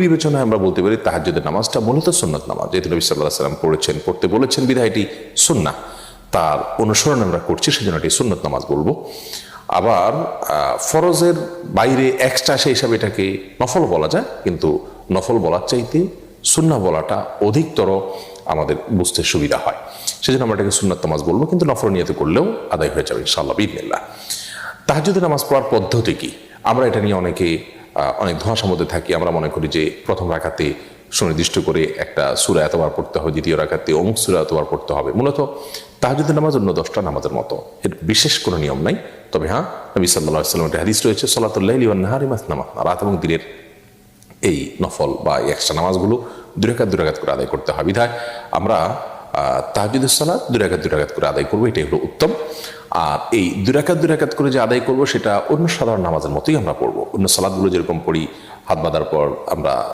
বিবেচনায় আমরা বলতে পারি তাহাজ্জুদের নামাজটা মূলত সুন্নত নামাজ, যেহেতু নবী সাল্লাল্লাহু আলাইহি ওয়াসাল্লাম পড়েছেন, পড়তে বলেছেন বিধায় এটি সুন্নাহ, তার অনুসরণ আমরা করছি, সেজন্য এটি সুন্নত নামাজ বলবো। আবার ফরজের বাইরে এক্সট্রা সেই হিসাবে এটাকে নফল বলা যায়, কিন্তু নফল বলার চাইতে সুন্নাহ বলাটা অধিকতর আমাদের বুঝতে সুবিধা হয়, সেজন্য আমরা এটাকে সুন্নত নামাজ বলবো, কিন্তু নফল নিয়ত করলেও আদায় হয়ে যাবে ইনশাআল্লাহ বিইذনিল্লাহ। তাহাজ্জুদের নামাজ পড়ার পদ্ধতি কি, আমরা এটা নিয়ে অনেক ধোঁয়াশার মধ্যে থাকি। আমরা মনে করি যে প্রথম রাকাতে সুনির্দিষ্ট করে একটা সূরা এতবার পড়তে হয়, দ্বিতীয় রাকাতে অমুক সূরা এতবার পড়তে হবে। মূলত তাহাজ্জুদের নামাজ অন্য 10টা নামাজের মতো, এর বিশেষ কোনো নিয়ম নাই। তবে হ্যাঁ, নবী সাল্লাল্লাহু আলাইহি ওয়াসাল্লামের হাদিস রয়েছে, সলাতুল লাইলি ওয়ান নাহারি মাসনা মাসনা, রাত এবং দিনের এই নফল বা এক্সট্রা নামাজগুলো 2 রাকাত করে আদায় করতে হয়। বিধায় আমরা তাহাজ্জুদের সালাত 2 রাকাত করে আদায় করবো, এটাই হলো উত্তম। আর এই 2 রাকাত করে যে আদায় করবো, সেটা অন্য সাধারণ নামাজের মতোই আমরা পড়বো। অন্য সালাতগুলো যেরকম পড়ি, হাত বাঁধার পর আমরা